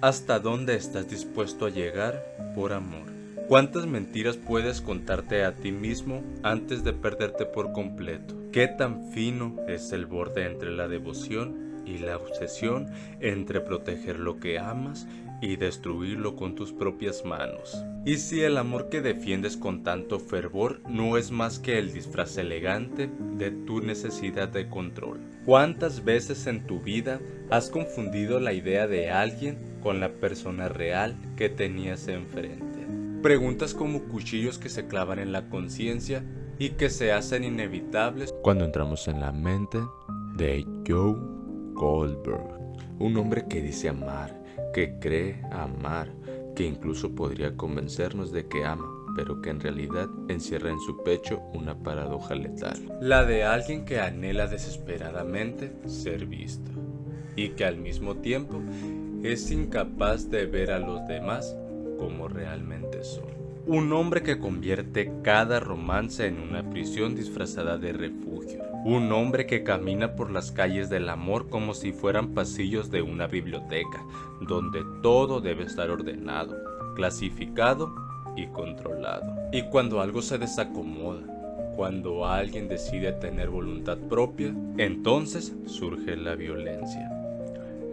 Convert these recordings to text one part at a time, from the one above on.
¿Hasta dónde estás dispuesto a llegar por amor? ¿Cuántas mentiras puedes contarte a ti mismo antes de perderte por completo? ¿Qué tan fino es el borde entre la devoción y la obsesión, entre proteger lo que amas y destruirlo con tus propias manos? ¿Y si el amor que defiendes con tanto fervor no es más que el disfraz elegante de tu necesidad de control? ¿Cuántas veces en tu vida has confundido la idea de alguien con la persona real que tenías enfrente? Preguntas como cuchillos que se clavan en la conciencia y que se hacen inevitables cuando entramos en la mente de Joe Goldberg, un hombre que dice amar, que cree amar, que incluso podría convencernos de que ama, pero que en realidad encierra en su pecho una paradoja letal, la de alguien que anhela desesperadamente ser visto y que al mismo tiempo es incapaz de ver a los demás como realmente son. Un hombre que convierte cada romance en una prisión disfrazada de refugio. Un hombre que camina por las calles del amor como si fueran pasillos de una biblioteca, donde todo debe estar ordenado, clasificado y controlado. Y cuando algo se desacomoda, cuando alguien decide tener voluntad propia, entonces surge la violencia.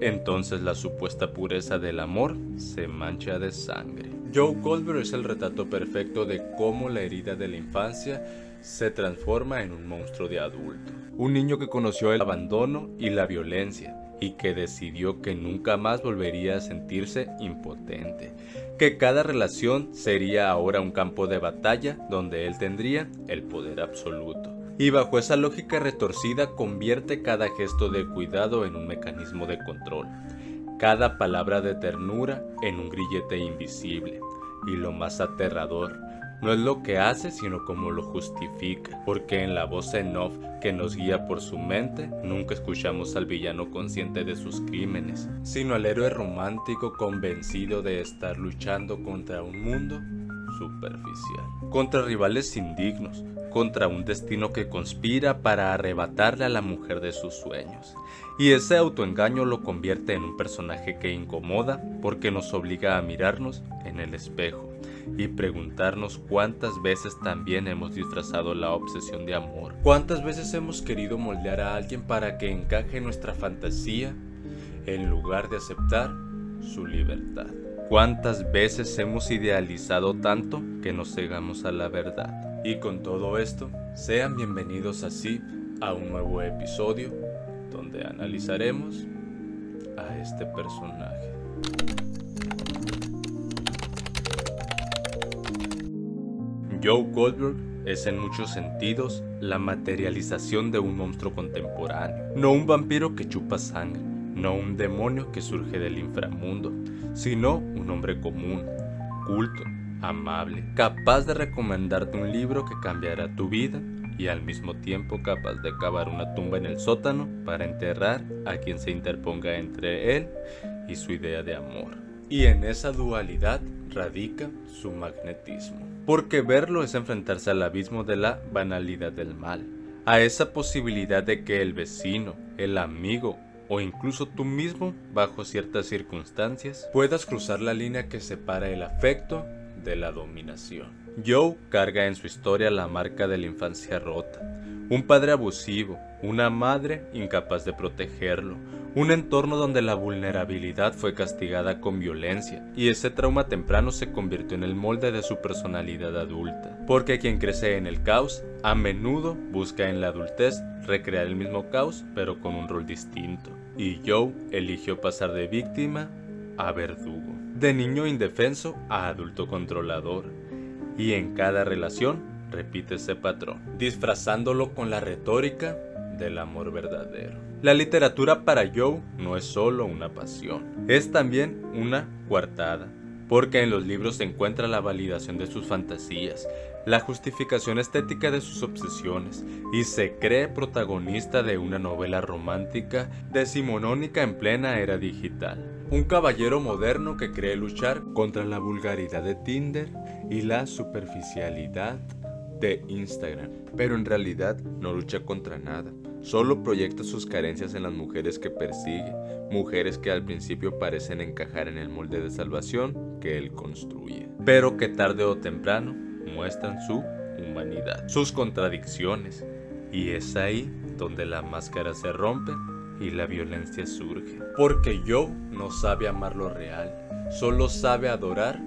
Entonces la supuesta pureza del amor se mancha de sangre. Joe Goldberg es el retrato perfecto de cómo la herida de la infancia se transforma en un monstruo de adulto. Un niño que conoció el abandono y la violencia y que decidió que nunca más volvería a sentirse impotente, que cada relación sería ahora un campo de batalla donde él tendría el poder absoluto. Y bajo esa lógica retorcida convierte cada gesto de cuidado en un mecanismo de control, cada palabra de ternura en un grillete invisible. Y lo más aterrador, no es lo que hace sino cómo lo justifica, porque en la voz en off que nos guía por su mente, nunca escuchamos al villano consciente de sus crímenes, sino al héroe romántico convencido de estar luchando contra un mundo superficial, contra rivales indignos, contra un destino que conspira para arrebatarle a la mujer de sus sueños. Y ese autoengaño lo convierte en un personaje que incomoda porque nos obliga a mirarnos en el espejo y preguntarnos cuántas veces también hemos disfrazado la obsesión de amor. ¿Cuántas veces hemos querido moldear a alguien para que encaje en nuestra fantasía en lugar de aceptar su libertad? ¿Cuántas veces hemos idealizado tanto que nos cegamos a la verdad? Y con todo esto, sean bienvenidos así a un nuevo episodio donde analizaremos a este personaje. Joe Goldberg es en muchos sentidos la materialización de un monstruo contemporáneo, no un vampiro que chupa sangre, no un demonio que surge del inframundo, sino un hombre común, culto, amable, capaz de recomendarte un libro que cambiará tu vida y al mismo tiempo capaz de cavar una tumba en el sótano para enterrar a quien se interponga entre él y su idea de amor. Y en esa dualidad radica su magnetismo, porque verlo es enfrentarse al abismo de la banalidad del mal, a esa posibilidad de que el vecino, el amigo o incluso tú mismo, bajo ciertas circunstancias, puedas cruzar la línea que separa el afecto de la dominación. Joe carga en su historia la marca de la infancia rota, un padre abusivo, una madre incapaz de protegerlo, un entorno donde la vulnerabilidad fue castigada con violencia y ese trauma temprano se convirtió en el molde de su personalidad adulta, porque quien crece en el caos a menudo busca en la adultez recrear el mismo caos pero con un rol distinto, y Joe eligió pasar de víctima a verdugo, de niño indefenso a adulto controlador, y en cada relación repite ese patrón, disfrazándolo con la retórica del amor verdadero. La literatura para Joe no es solo una pasión, es también una coartada, porque en los libros se encuentra la validación de sus fantasías, la justificación estética de sus obsesiones, y se cree protagonista de una novela romántica decimonónica en plena era digital. Un caballero moderno que cree luchar contra la vulgaridad de Tinder y la superficialidad de Instagram, pero en realidad no lucha contra nada, solo proyecta sus carencias en las mujeres que persigue, mujeres que al principio parecen encajar en el molde de salvación que él construye, pero que tarde o temprano muestran su humanidad, sus contradicciones, y es ahí donde la máscara se rompe y la violencia surge. Porque Joe no sabe amar lo real, solo sabe adorar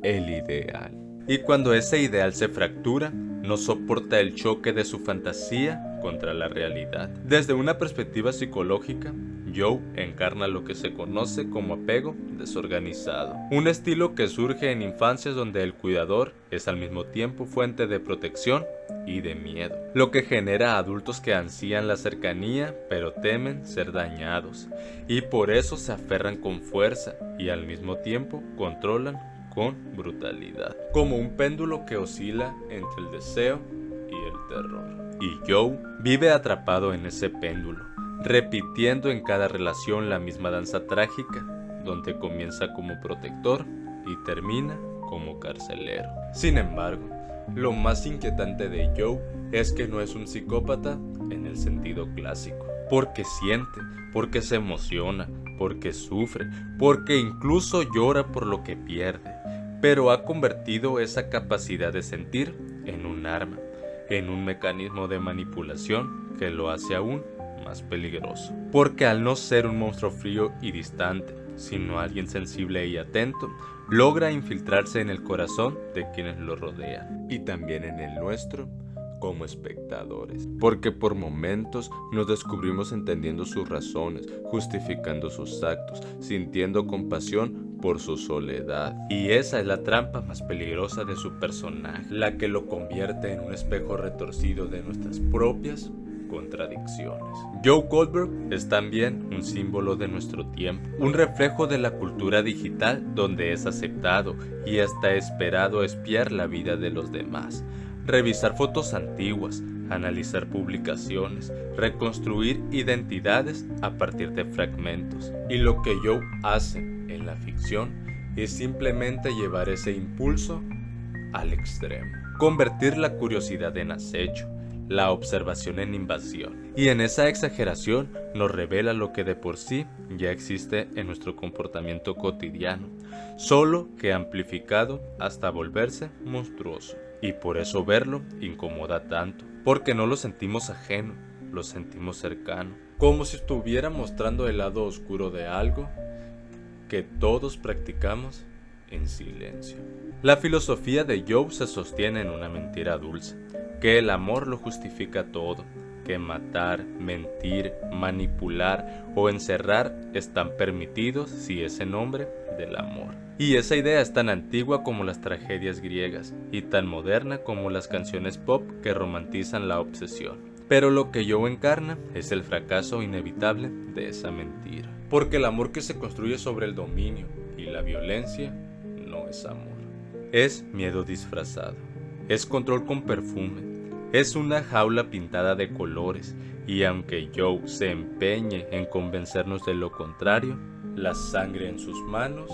el ideal. Y cuando ese ideal se fractura, no soporta el choque de su fantasía contra la realidad. Desde una perspectiva psicológica, Joe encarna lo que se conoce como apego desorganizado, un estilo que surge en infancias donde el cuidador es al mismo tiempo fuente de protección y de miedo, lo que genera adultos que ansían la cercanía pero temen ser dañados, y por eso se aferran con fuerza y al mismo tiempo controlan con brutalidad, como un péndulo que oscila entre el deseo y el terror. Y Joe vive atrapado en ese péndulo, repitiendo en cada relación la misma danza trágica, donde comienza como protector y termina como carcelero. Sin embargo, lo más inquietante de Joe es que no es un psicópata en el sentido clásico, porque siente, porque se emociona, porque sufre, porque incluso llora por lo que pierde, pero ha convertido esa capacidad de sentir en un arma, en un mecanismo de manipulación que lo hace aún más peligroso. Porque al no ser un monstruo frío y distante, sino alguien sensible y atento, logra infiltrarse en el corazón de quienes lo rodean, y también en el nuestro, como espectadores, porque por momentos nos descubrimos entendiendo sus razones, justificando sus actos, sintiendo compasión por su soledad. Y esa es la trampa más peligrosa de su personaje, la que lo convierte en un espejo retorcido de nuestras propias contradicciones. Joe Goldberg es también un símbolo de nuestro tiempo, un reflejo de la cultura digital donde es aceptado y hasta esperado espiar la vida de los demás, revisar fotos antiguas, analizar publicaciones, reconstruir identidades a partir de fragmentos. Y lo que Joe hace en la ficción es simplemente llevar ese impulso al extremo, convertir la curiosidad en acecho, la observación en invasión, y en esa exageración nos revela lo que de por sí ya existe en nuestro comportamiento cotidiano, solo que amplificado hasta volverse monstruoso. Y por eso verlo incomoda tanto, porque no lo sentimos ajeno, lo sentimos cercano, como si estuviera mostrando el lado oscuro de algo que todos practicamos en silencio. La filosofía de Joe se sostiene en una mentira dulce, que el amor lo justifica todo, que matar, mentir, manipular o encerrar están permitidos si es en nombre del amor. Y esa idea es tan antigua como las tragedias griegas y tan moderna como las canciones pop que romantizan la obsesión. Pero lo que Joe encarna es el fracaso inevitable de esa mentira. Porque el amor que se construye sobre el dominio y la violencia no es amor. Es miedo disfrazado. Es control con perfume. Es una jaula pintada de colores, y aunque Joe se empeñe en convencernos de lo contrario, la sangre en sus manos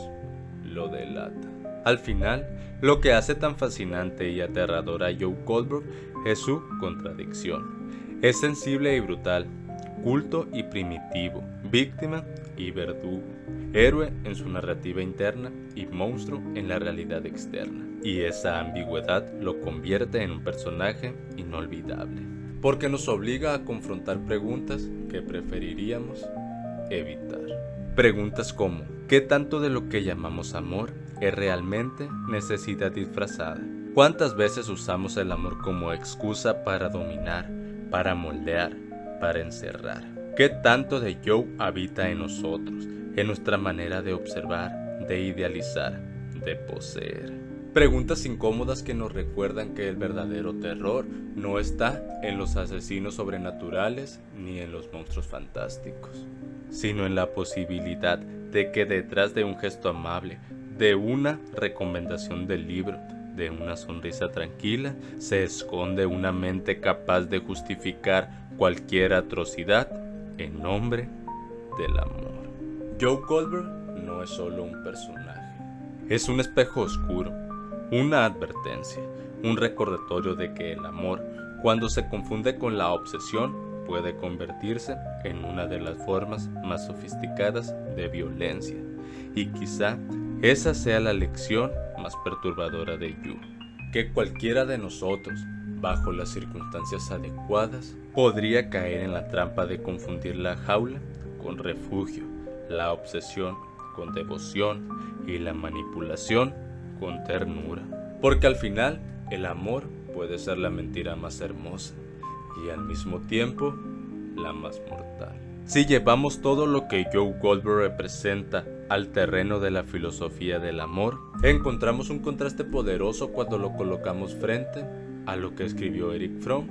lo delata. Al final, lo que hace tan fascinante y aterrador a Joe Goldberg es su contradicción. Es sensible y brutal, culto y primitivo, víctima y verdugo, héroe en su narrativa interna y monstruo en la realidad externa. Y esa ambigüedad lo convierte en un personaje inolvidable, porque nos obliga a confrontar preguntas que preferiríamos evitar. Preguntas como, ¿qué tanto de lo que llamamos amor es realmente necesidad disfrazada? ¿Cuántas veces usamos el amor como excusa para dominar, para moldear, para encerrar? ¿Qué tanto de Joe habita en nosotros, en nuestra manera de observar, de idealizar, de poseer? Preguntas incómodas que nos recuerdan que el verdadero terror no está en los asesinos sobrenaturales ni en los monstruos fantásticos, sino en la posibilidad de que detrás de un gesto amable, de una recomendación del libro, de una sonrisa tranquila, se esconde una mente capaz de justificar cualquier atrocidad en nombre del amor. Joe Goldberg no es solo un personaje, es un espejo oscuro, una advertencia, un recordatorio de que el amor, cuando se confunde con la obsesión, puede convertirse en una de las formas más sofisticadas de violencia. Y quizá esa sea la lección más perturbadora de Yu, que cualquiera de nosotros, bajo las circunstancias adecuadas, podría caer en la trampa de confundir la jaula con refugio, la obsesión con devoción y la manipulación con ternura. Porque al final, el amor puede ser la mentira más hermosa y al mismo tiempo la más mortal. Si llevamos todo lo que Joe Goldberg representa al terreno de la filosofía del amor, encontramos un contraste poderoso cuando lo colocamos frente a lo que escribió Erich Fromm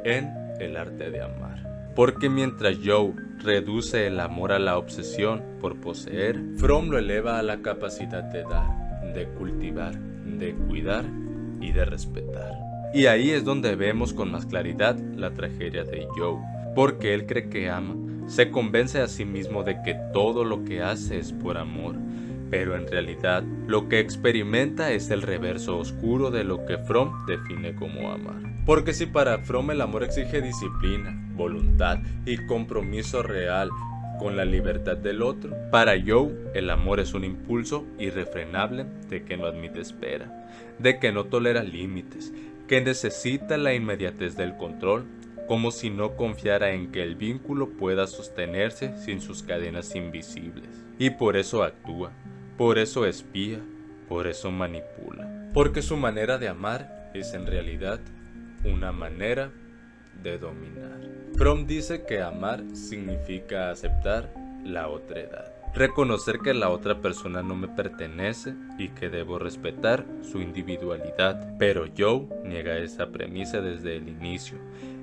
en El arte de amar. Porque mientras Joe reduce el amor a la obsesión por poseer, Fromm lo eleva a la capacidad de dar, de cultivar, de cuidar y de respetar. Y ahí es donde vemos con más claridad la tragedia de Joe, porque él cree que ama, se convence a sí mismo de que todo lo que hace es por amor, pero en realidad lo que experimenta es el reverso oscuro de lo que Fromm define como amar. Porque si para Fromm el amor exige disciplina, voluntad y compromiso real con la libertad del otro, para Joe el amor es un impulso irrefrenable de que no admite espera, de que no tolera límites, que necesita la inmediatez del control, como si no confiara en que el vínculo pueda sostenerse sin sus cadenas invisibles. Y por eso actúa, por eso espía, por eso manipula. Porque su manera de amar es en realidad una manera de dominar. Fromm dice que amar significa aceptar la otredad, reconocer que la otra persona no me pertenece y que debo respetar su individualidad. Pero Joe niega esa premisa desde el inicio.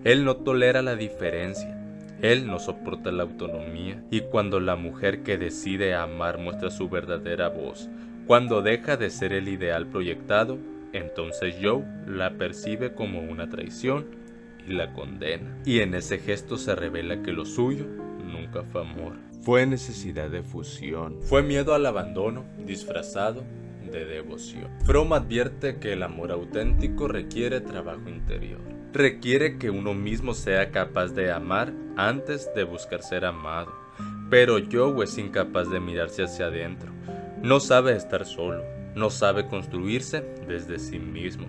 Él no tolera la diferencia, él no soporta la autonomía, y cuando la mujer que decide amar muestra su verdadera voz, cuando deja de ser el ideal proyectado, entonces Joe la percibe como una traición y la condena. Y en ese gesto se revela que lo suyo nunca fue amor, fue necesidad de fusión, fue miedo al abandono disfrazado de devoción. Fromm advierte que el amor auténtico requiere trabajo interior, requiere que uno mismo sea capaz de amar antes de buscar ser amado. Pero Joe es incapaz de mirarse hacia adentro, no sabe estar solo, no sabe construirse desde sí mismo.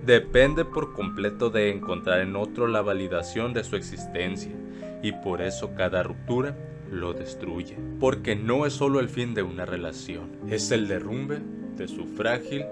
Depende por completo de encontrar en otro la validación de su existencia, y por eso cada ruptura lo destruye. Porque no es solo el fin de una relación, es el derrumbe de su frágil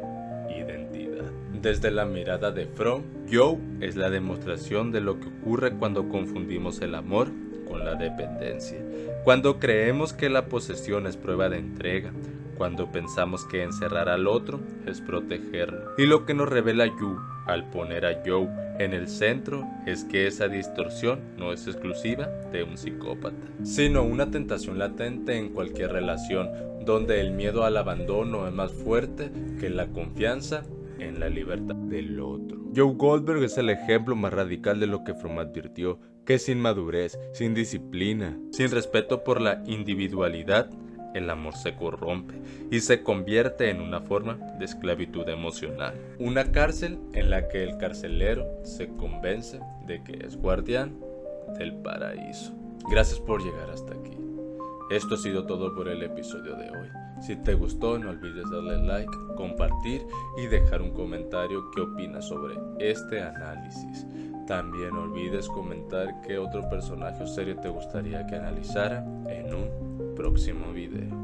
identidad. Desde la mirada de Fromm, Joe es la demostración de lo que ocurre cuando confundimos el amor con la dependencia, cuando creemos que la posesión es prueba de entrega, cuando pensamos que encerrar al otro es protegerlo. Y lo que nos revela Yu al poner a Joe en el centro es que esa distorsión no es exclusiva de un psicópata, sino una tentación latente en cualquier relación, donde el miedo al abandono es más fuerte que la confianza en la libertad del otro. Joe Goldberg es el ejemplo más radical de lo que Fromm advirtió, que sin madurez, sin disciplina, sin respeto por la individualidad, el amor se corrompe y se convierte en una forma de esclavitud emocional. Una cárcel en la que el carcelero se convence de que es guardián del paraíso. Gracias por llegar hasta aquí. Esto ha sido todo por el episodio de hoy. Si te gustó, no olvides darle like, compartir y dejar un comentario qué opinas sobre este análisis. También no olvides comentar qué otro personaje o serie te gustaría que analizara en un próximo video.